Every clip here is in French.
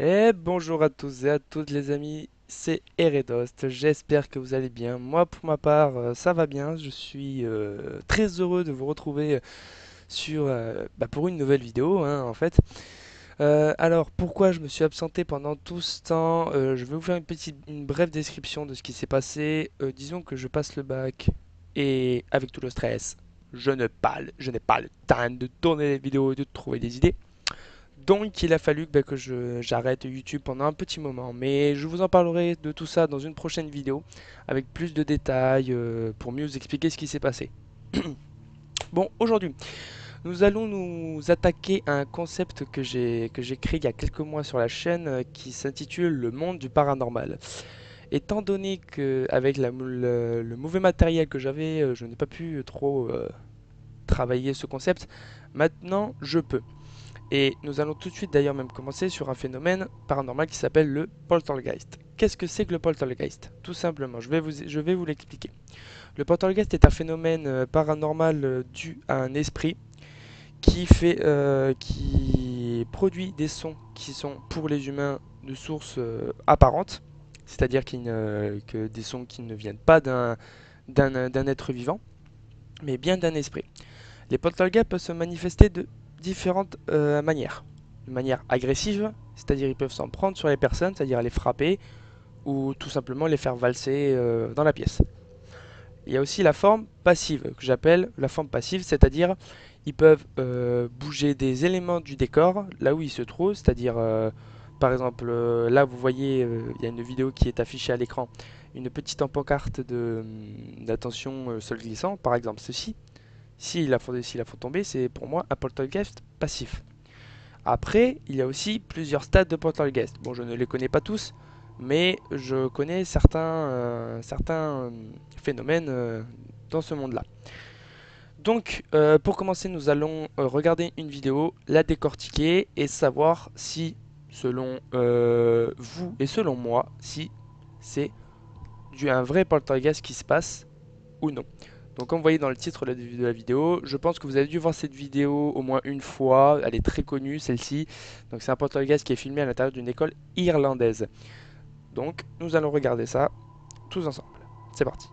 Et bonjour à tous et à toutes les amis, c'est Eredost, j'espère que vous allez bien. Moi pour ma part, ça va bien, je suis très heureux de vous retrouver pour une nouvelle vidéo en fait. Alors pourquoi je me suis absenté pendant tout ce temps? Je vais vous faire une brève description de ce qui s'est passé. Disons que je passe le bac et avec tout le stress, je n'ai pas le temps de tourner les vidéos et de trouver des idées. Donc il a fallu que j'arrête YouTube pendant un petit moment. Mais je vous en parlerai de tout ça dans une prochaine vidéo avec plus de détails pour mieux vous expliquer ce qui s'est passé. Bon, aujourd'hui, nous allons nous attaquer à un concept que j'ai créé il y a quelques mois sur la chaîne qui s'intitule le monde du paranormal. Étant donné que avec le mauvais matériel que j'avais, je n'ai pas pu trop travailler ce concept, maintenant je peux. Et nous allons tout de suite d'ailleurs même commencer sur un phénomène paranormal qui s'appelle le poltergeist. Qu'est-ce que c'est que le poltergeist? Tout simplement, je vais vous l'expliquer. Le poltergeist est un phénomène paranormal dû à un esprit qui produit des sons qui sont pour les humains de source apparente, c'est-à-dire que des sons qui ne viennent pas d'un être vivant, mais bien d'un esprit. Les poltergeists peuvent se manifester de différentes manières. De manière agressive, c'est-à-dire ils peuvent s'en prendre sur les personnes, c'est-à-dire les frapper, ou tout simplement les faire valser dans la pièce. Il y a aussi la forme passive, que j'appelle la forme passive, c'est-à-dire ils peuvent bouger des éléments du décor là où ils se trouvent, c'est-à-dire par exemple là vous voyez, il y a une vidéo qui est affichée à l'écran, une petite pancarte d'attention sol glissant, par exemple ceci. S'il la font tomber, c'est pour moi un poltergeist passif. Après, il y a aussi plusieurs stades de poltergeist. Bon, je ne les connais pas tous, mais je connais certains phénomènes dans ce monde-là. Donc, pour commencer, nous allons regarder une vidéo, la décortiquer et savoir si, selon vous et selon moi, si c'est un vrai poltergeist qui se passe ou non. Donc comme vous voyez dans le titre de la vidéo, je pense que vous avez dû voir cette vidéo au moins une fois, elle est très connue celle-ci. Donc c'est un poltergeist qui est filmé à l'intérieur d'une école irlandaise. Donc nous allons regarder ça tous ensemble. C'est parti.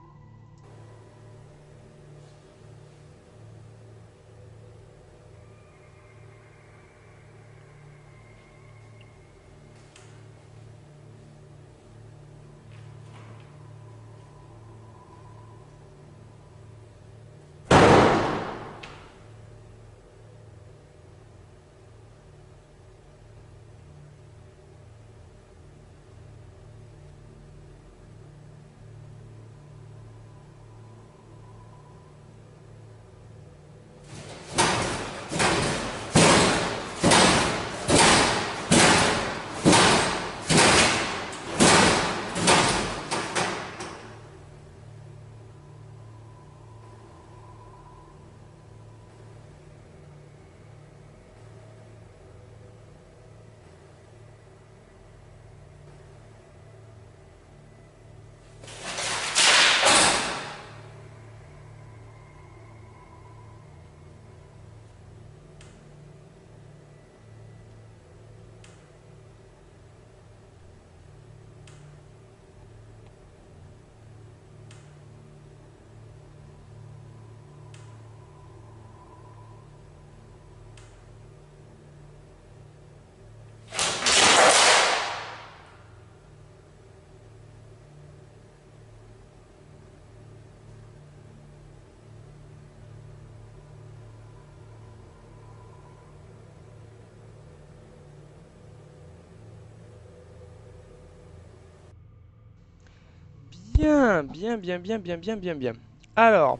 Bien, bien, bien, bien, bien, bien, bien, bien. Alors,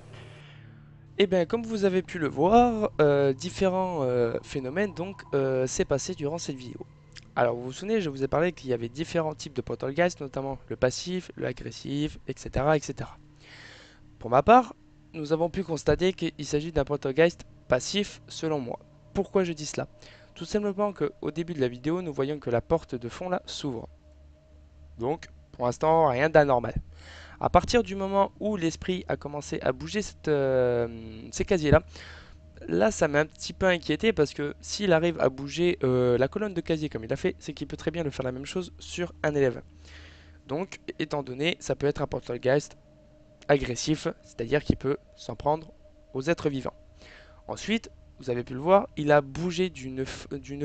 eh bien, comme vous avez pu le voir, différents phénomènes donc s'est passé durant cette vidéo. Alors, vous vous souvenez, je vous ai parlé qu'il y avait différents types de poltergeist, notamment le passif, l'agressif, etc., etc. Pour ma part, nous avons pu constater qu'il s'agit d'un poltergeist passif selon moi. Pourquoi je dis cela? Tout simplement qu'au début de la vidéo, nous voyons que la porte de fond là s'ouvre. Donc, pour l'instant, rien d'anormal. À partir du moment où l'esprit a commencé à bouger ces casiers-là, là, ça m'a un petit peu inquiété parce que s'il arrive à bouger la colonne de casier comme il a fait, c'est qu'il peut très bien le faire la même chose sur un élève. Donc, étant donné, ça peut être un poltergeist agressif, c'est-à-dire qu'il peut s'en prendre aux êtres vivants. Ensuite, vous avez pu le voir, il a bougé d'une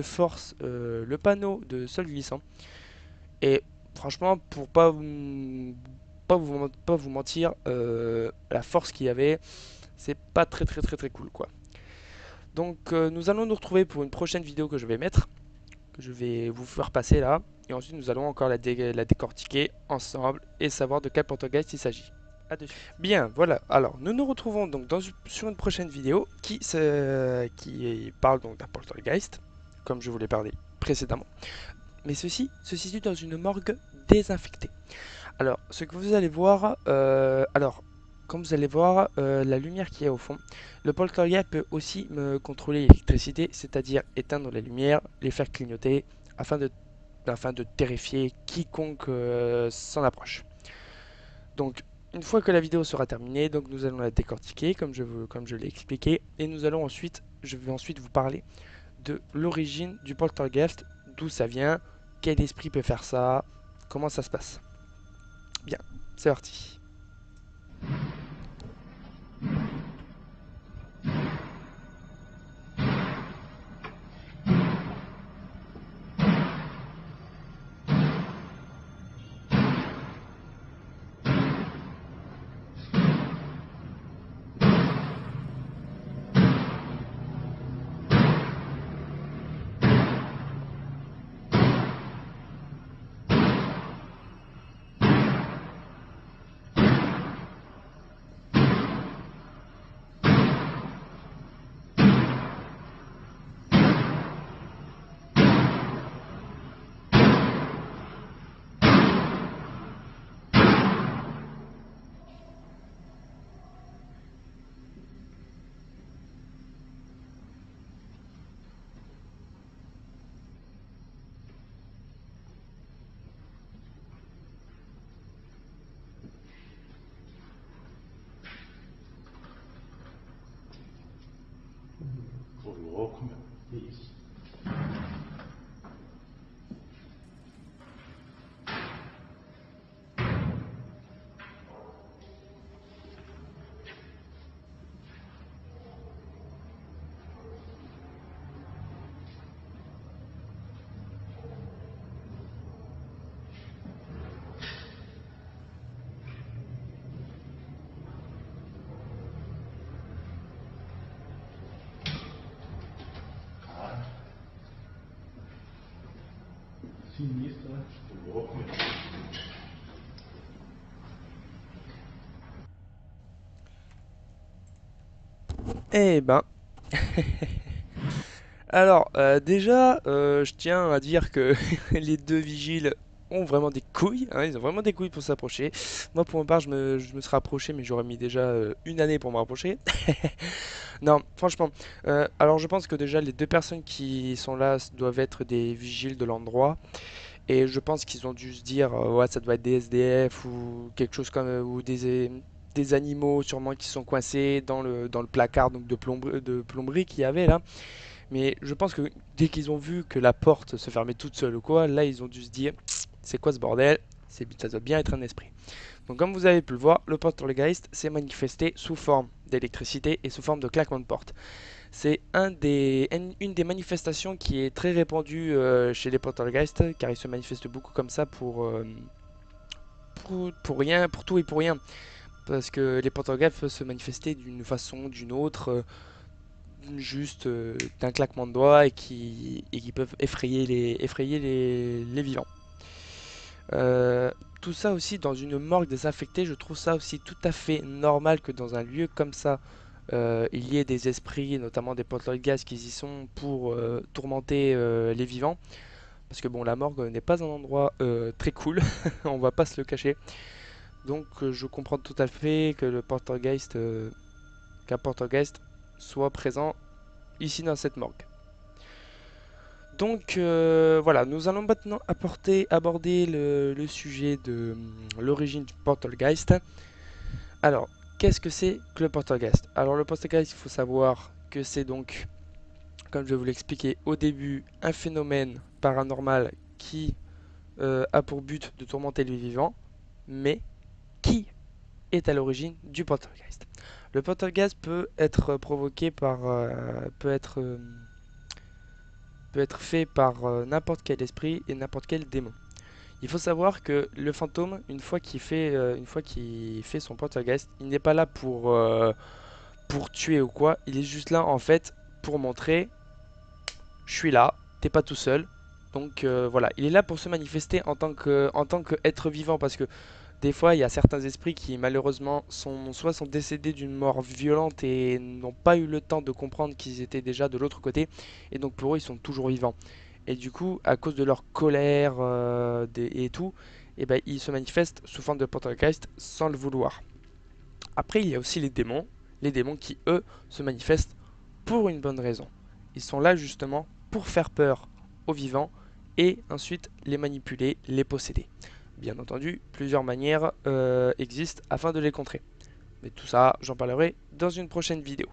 force le panneau de sol glissant. Et franchement, pour pas vous mentir, la force qu'il y avait, c'est pas très cool quoi. Donc nous allons nous retrouver pour une prochaine vidéo que je vais mettre, que je vais vous faire passer là. Et ensuite nous allons encore la décortiquer ensemble et savoir de quel poltergeist il s'agit. À de suite. Bien, voilà. Alors, nous nous retrouvons donc sur une prochaine vidéo qui parle donc d'un poltergeist, comme je vous l'ai parlé précédemment. Mais ceci se situe dans une morgue désinfectée. Alors, ce que vous allez voir, comme vous allez voir, la lumière qui est au fond, le poltergeist peut aussi me contrôler l'électricité, c'est-à-dire éteindre les lumières, les faire clignoter, afin de, afin de terrifier quiconque s'en approche. Donc, une fois que la vidéo sera terminée, donc nous allons la décortiquer comme je l'ai expliqué, et je vais ensuite vous parler de l'origine du poltergeist, d'où ça vient, quel esprit peut faire ça, comment ça se passe. Bien, c'est parti. Sinistra, né? Ô, louco, meu. Eh ben, alors déjà, je tiens à dire que les deux vigiles ont vraiment des couilles, hein, ils ont vraiment des couilles pour s'approcher. Moi, pour ma part, je me serais approché, mais j'aurais mis déjà une année pour me rapprocher. Non, franchement, alors je pense que déjà les deux personnes qui sont là doivent être des vigiles de l'endroit. Et je pense qu'ils ont dû se dire, ouais, ça doit être des SDF ou quelque chose comme, ou des animaux sûrement qui sont coincés dans le placard donc de plomberie qu'il y avait là. Mais je pense que dès qu'ils ont vu que la porte se fermait toute seule ou quoi, là ils ont dû se dire, c'est quoi ce bordel? Ça doit bien être un esprit. Donc comme vous avez pu le voir, le poltergeist s'est manifesté sous forme d'électricité et sous forme de claquement de porte. C'est une des manifestations qui est très répandue chez les poltergeists, car ils se manifestent beaucoup comme ça pour rien, pour tout et pour rien. Parce que les poltergeists peuvent se manifester d'une façon, d'une autre, juste d'un claquement de doigts et qui peuvent effrayer les vivants. Tout ça aussi dans une morgue désinfectée, je trouve ça aussi tout à fait normal que dans un lieu comme ça, il y ait des esprits, notamment des poltergeists qui y sont pour tourmenter les vivants. Parce que bon, la morgue n'est pas un endroit très cool, on va pas se le cacher. Donc je comprends tout à fait que qu'un poltergeist soit présent ici dans cette morgue. Donc voilà, nous allons maintenant aborder le sujet de l'origine du poltergeist. Alors, qu'est-ce que c'est que le poltergeist? Alors le poltergeist, il faut savoir que c'est donc, comme je vais vous l'expliquer au début, un phénomène paranormal qui a pour but de tourmenter les vivants, mais qui est à l'origine du poltergeist. Le poltergeist peut être fait par n'importe quel esprit et n'importe quel démon. Il faut savoir que le fantôme, une fois qu'il fait son poltergeist, il n'est pas là pour tuer ou quoi. Il est juste là en fait pour montrer, je suis là, t'es pas tout seul. Donc voilà, il est là pour se manifester en tant que être vivant parce que des fois, il y a certains esprits qui malheureusement sont décédés d'une mort violente et n'ont pas eu le temps de comprendre qu'ils étaient déjà de l'autre côté. Et donc pour eux, ils sont toujours vivants. Et du coup, à cause de leur colère et tout, et ben, ils se manifestent sous forme de poltergeist sans le vouloir. Après, il y a aussi les démons qui, eux, se manifestent pour une bonne raison. Ils sont là justement pour faire peur aux vivants et ensuite les manipuler, les posséder. Bien entendu, plusieurs manières existent afin de les contrer. Mais tout ça, j'en parlerai dans une prochaine vidéo.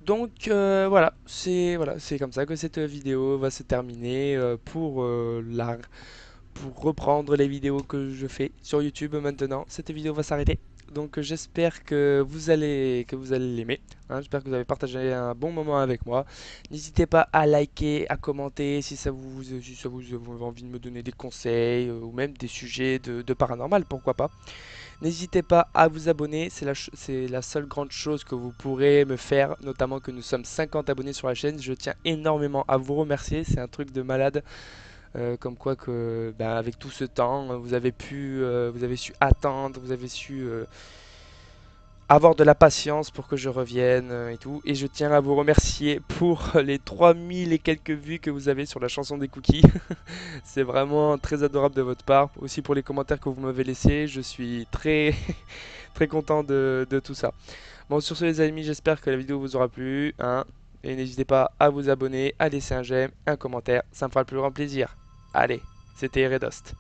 Donc voilà, c'est comme ça que cette vidéo va se terminer pour reprendre les vidéos que je fais sur YouTube maintenant. Cette vidéo va s'arrêter. Donc j'espère que vous allez l'aimer. Hein. J'espère que vous avez partagé un bon moment avec moi. N'hésitez pas à liker, à commenter si ça vous avez envie de me donner des conseils ou même des sujets de paranormal, pourquoi pas. N'hésitez pas à vous abonner, c'est la seule grande chose que vous pourrez me faire, notamment que nous sommes 50 abonnés sur la chaîne. Je tiens énormément à vous remercier, c'est un truc de malade. Comme quoi que avec tout ce temps, vous avez su attendre, vous avez su avoir de la patience pour que je revienne et tout. Et je tiens à vous remercier pour les 3000 et quelques vues que vous avez sur la chanson des cookies. C'est vraiment très adorable de votre part. Aussi pour les commentaires que vous m'avez laissés, je suis très très content de tout ça. Bon, sur ce les amis, j'espère que la vidéo vous aura plu. Hein, et n'hésitez pas à vous abonner, à laisser un j'aime, un commentaire, ça me fera le plus grand plaisir. Allez, c'était Redost.